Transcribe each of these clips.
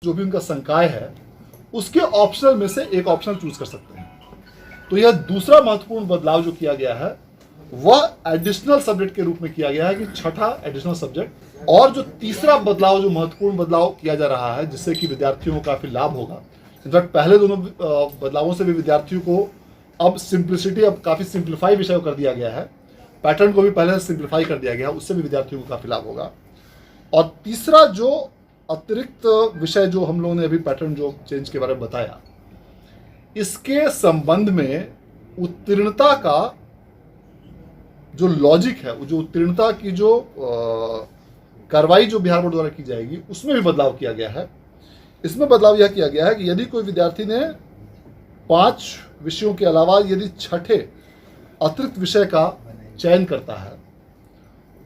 जो भी उनका संकाय है उसके ऑप्शनल में से एक ऑप्शनल चूज कर सकते हैं। तो यह दूसरा महत्वपूर्ण बदलाव जो किया गया है वह एडिशनल सब्जेक्ट के रूप में किया गया है कि छठा एडिशनल सब्जेक्ट। और जो तीसरा बदलाव, जो महत्वपूर्ण बदलाव किया जा रहा है जिससे कि विद्यार्थियों को काफी लाभ होगा, इनफैक्ट पहले दोनों बदलावों से भी विद्यार्थियों को अब सिंप्लिसिटी, अब काफी सिंप्लीफाई विषय कर दिया गया है। पैटर्न को भी पहले से सिंप्लीफाई कर दिया गया है, उससे भी विद्यार्थियों को काफी लाभ होगा। और तीसरा जो अतिरिक्त विषय जो हम लोगों ने अभी पैटर्न जो चेंज के बारे में बताया, इसके संबंध में उत्तीर्णता का जो लॉजिक है, जो उत्तीर्णता की जो कार्रवाई जो बिहार बोर्ड द्वारा की जाएगी उसमें भी बदलाव किया गया है। इसमें बदलाव यह किया गया है कि यदि कोई विद्यार्थी ने 5 विषयों के अलावा यदि छठे अतिरिक्त विषय का चयन करता है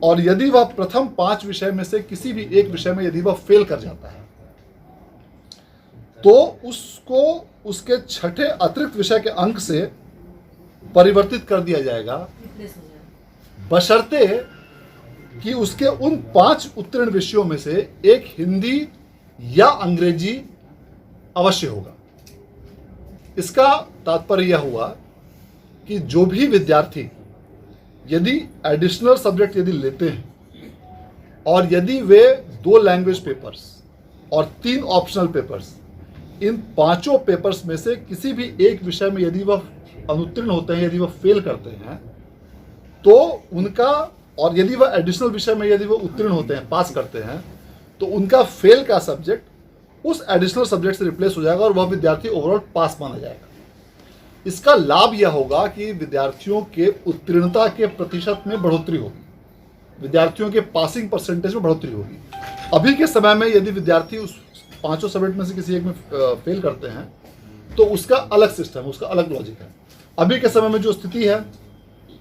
और यदि वह प्रथम 5 विषय में से किसी भी एक विषय में यदि वह फेल कर जाता है तो उसको उसके छठे अतिरिक्त विषय के अंक से परिवर्तित कर दिया जाएगा, बशर्ते कि उसके उन 5 उत्तीर्ण विषयों में से एक हिंदी या अंग्रेजी अवश्य होगा। इसका तात्पर्य यह हुआ कि जो भी विद्यार्थी यदि एडिशनल सब्जेक्ट यदि लेते हैं और यदि वे 2 लैंग्वेज पेपर्स और 3 ऑप्शनल पेपर्स, इन 5 पेपर्स में से किसी भी एक विषय में यदि वह अनुत्तीर्ण होते हैं, यदि वह फेल करते हैं, तो उनका, और यदि वह एडिशनल विषय में यदि वह उत्तीर्ण होते हैं, पास करते हैं, तो उनका फेल का सब्जेक्ट उस एडिशनल सब्जेक्ट से रिप्लेस हो जाएगा और वह विद्यार्थी ओवरऑल पास माना जाएगा। इसका लाभ यह होगा कि विद्यार्थियों के उत्तीर्णता के प्रतिशत में बढ़ोतरी होगी, विद्यार्थियों के पासिंग परसेंटेज में बढ़ोतरी होगी। अभी के समय में यदि विद्यार्थी उस 5 सब्जेक्ट में से किसी एक में फेल करते हैं तो उसका अलग सिस्टम, उसका अलग लॉजिक है। अभी के समय में जो स्थिति है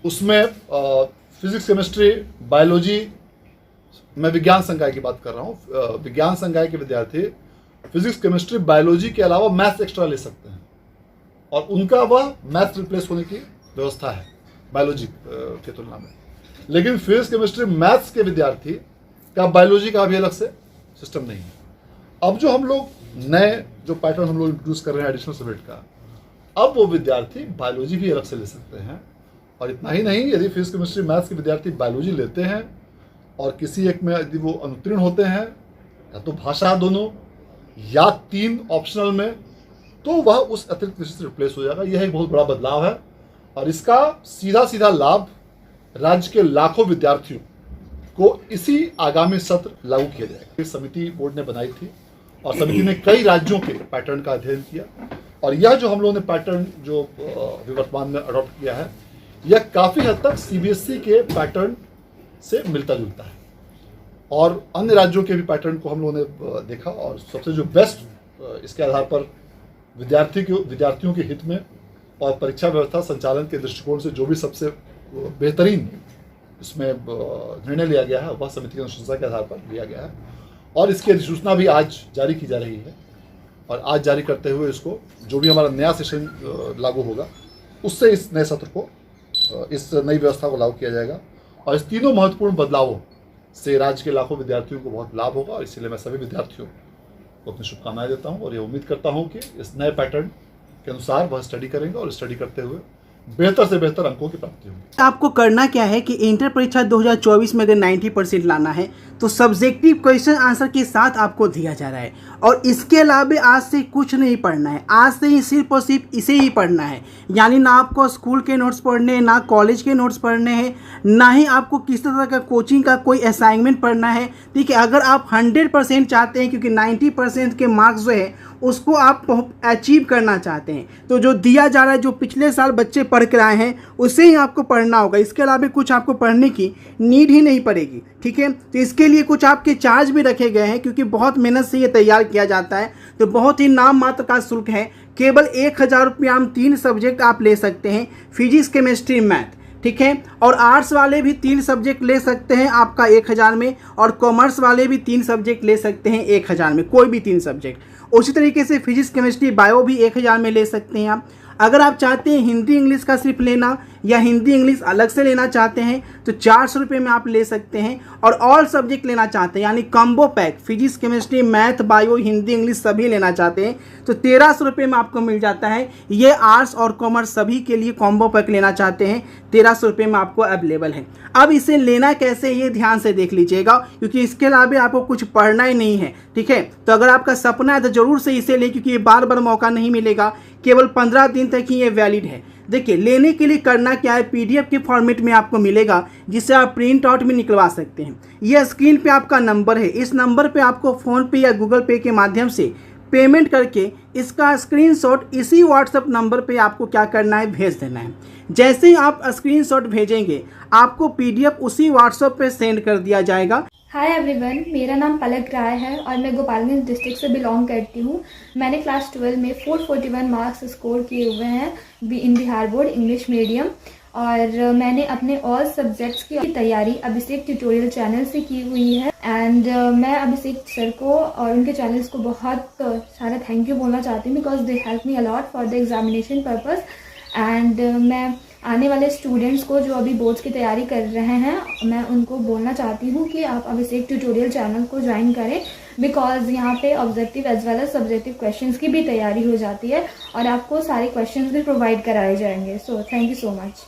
उसमें फिजिक्स, केमिस्ट्री, बायोलॉजी, मैं विज्ञान संकाय की बात कर रहा हूँ, विज्ञान संकाय के विद्यार्थी फिजिक्स, केमिस्ट्री, बायोलॉजी के अलावा मैथ्स एक्स्ट्रा ले सकते हैं और उनका वह मैथ्स रिप्लेस होने की व्यवस्था है बायोलॉजी की तुलना में। लेकिन फिजिक्स, केमिस्ट्री, मैथ्स के विद्यार्थी का बायोलॉजी का भी अलग से सिस्टम नहीं है। अब जो हम लोग नए जो पैटर्न हम लोग इंट्रोड्यूस कर रहे हैं एडिशनल सब्जेक्ट का, अब वो विद्यार्थी बायोलॉजी भी अलग से ले सकते हैं। और इतना ही नहीं, यदि फिजिक्स, केमिस्ट्री, मैथ्स के विद्यार्थी बायोलॉजी लेते हैं और किसी एक में यदि वो अनुत्तीर्ण होते हैं, या तो भाषा दोनों या 3 ऑप्शनल में, तो वह उस अतिरिक्त विषय से रिप्लेस हो जाएगा। यह एक बहुत बड़ा बदलाव है और इसका सीधा सीधा लाभ राज्य के लाखों विद्यार्थियों को इसी आगामी सत्र लागू किया जाएगा। समिति बोर्ड ने बनाई थी और समिति ने कई राज्यों के पैटर्न का अध्ययन किया और यह जो हम लोगों ने पैटर्न जो वर्तमान में अडॉप्ट किया है, यह काफ़ी हद तक सीबीएसई के पैटर्न से मिलता जुलता है और अन्य राज्यों के भी पैटर्न को हम लोगों ने देखा और सबसे जो बेस्ट इसके आधार पर विद्यार्थियों के हित में और परीक्षा व्यवस्था संचालन के दृष्टिकोण से जो भी सबसे बेहतरीन इसमें निर्णय लिया गया है वह समिति की अनुशंसा के आधार पर लिया गया है और इसकी अधिसूचना भी आज जारी की जा रही है। और आज जारी करते हुए इसको जो भी हमारा नया सेशन लागू होगा उससे इस नए सत्र को, इस नई व्यवस्था को लागू किया जाएगा और इस तीनों महत्वपूर्ण बदलावों से राज्य के लाखों विद्यार्थियों को बहुत लाभ होगा। और इसलिए मैं सभी विद्यार्थियों को अपनी शुभकामनाएं देता हूं और ये उम्मीद करता हूं कि इस नए पैटर्न के अनुसार वह स्टडी करेंगे और स्टडी करते हुए बेहतर से बेहतर अंकों की प्राप्ति होगी। आपको करना क्या है कि इंटर परीक्षा 2024 में अगर 90% लाना है तो सब्जेक्टिव क्वेश्चन आंसर के साथ आपको दिया जा रहा है और इसके अलावा आज से कुछ नहीं पढ़ना है। आज से ही सिर्फ और सिर्फ इसे ही पढ़ना है, यानी ना आपको स्कूल के नोट्स पढ़ने हैं, ना कॉलेज के नोट्स पढ़ने हैं, ना ही आपको किसी तरह का कोचिंग का कोई असाइनमेंट पढ़ना है। ठीक है, अगर आप 100% चाहते हैं, क्योंकि 90% के मार्क्स जो है उसको आप अचीव करना चाहते हैं, तो जो दिया जा रहा है, जो पिछले साल बच्चे पढ़ कर आए हैं उसे ही आपको पढ़ना होगा। इसके अलावा कुछ आपको पढ़ने की नीड ही नहीं पड़ेगी। ठीक है, तो इसके लिए कुछ आपके चार्ज भी रखे गए हैं, क्योंकि बहुत मेहनत से ये तैयार किया जाता है, तो बहुत ही नाम मात्र का शुल्क है। केवल 1000 रुपया में 3 सब्जेक्ट आप ले सकते हैं, फिजिक्स, केमिस्ट्री, मैथ। ठीक है, और आर्ट्स वाले भी 3 सब्जेक्ट ले सकते हैं आपका 1000 में, और कॉमर्स वाले भी 3 सब्जेक्ट ले सकते हैं 1000 में, कोई भी 3 सब्जेक्ट। उसी तरीके से फिजिक्स, केमिस्ट्री, बायो भी 1000 में ले सकते हैं आप। अगर आप चाहते हैं हिंदी इंग्लिश का सिर्फ लेना या हिंदी इंग्लिश अलग से लेना चाहते हैं तो 400 रुपये में आप ले सकते हैं। और ऑल सब्जेक्ट लेना चाहते हैं यानी combo pack physics chemistry math bio Hindi English सभी लेना चाहते हैं तो 1300 रुपये में आपको मिल जाता है। ये आर्ट्स और कॉमर्स सभी के लिए कॉम्बो पैक लेना चाहते हैं 1300 रुपये में आपको अवेलेबल है। अब इसे लेना कैसे ये ध्यान से देख लीजिएगा क्योंकि इसके अलावा आपको कुछ पढ़ना ही नहीं है, ठीक है। तो अगर आपका सपना है तो ज़रूर से इसे लें क्योंकि ये बार बार मौका नहीं मिलेगा, केवल 15 दिन तक ही ये वैलिड है। देखिए लेने के लिए करना क्या है, पीडीएफ के फॉर्मेट में आपको मिलेगा जिसे आप प्रिंट आउट में निकलवा सकते हैं। यह स्क्रीन पे आपका नंबर है, इस नंबर पे आपको फ़ोन पे या गूगल पे के माध्यम से पेमेंट करके इसका स्क्रीनशॉट इसी व्हाट्सएप नंबर पे आपको क्या करना है, भेज देना है। जैसे ही आप स्क्रीनशॉट भेजेंगे आपको पीडीएफ उसी व्हाट्सएप पे सेंड कर दिया जाएगा। हाय एवरीवन, मेरा नाम पलक राय है और मैं गोपालगंज डिस्ट्रिक्ट से बिलोंग करती हूँ। मैंने क्लास 12 में 441 मार्क्स स्कोर किए हुए हैं इन बिहार बोर्ड इंग्लिश मीडियम और मैंने अपने ऑल सब्जेक्ट्स की तैयारी अभिषेक ट्यूटोरियल चैनल से की हुई है। एंड मैं अभिषेक सर को और उनके चैनल्स को बहुत सारा थैंक यू बोलना चाहती हूँ because they help me a lot for the examination purpose. And मैं आने वाले स्टूडेंट्स को जो अभी बोर्ड्स की तैयारी कर रहे हैं मैं उनको बोलना चाहती हूँ कि आप अभिषेक ट्यूटोरियल चैनल को ज्वाइन करें बिकॉज यहाँ पे objective as well as subjective questions की भी तैयारी हो जाती है और आपको सारे क्वेश्चंस भी प्रोवाइड कराए जाएंगे। So thank you so much.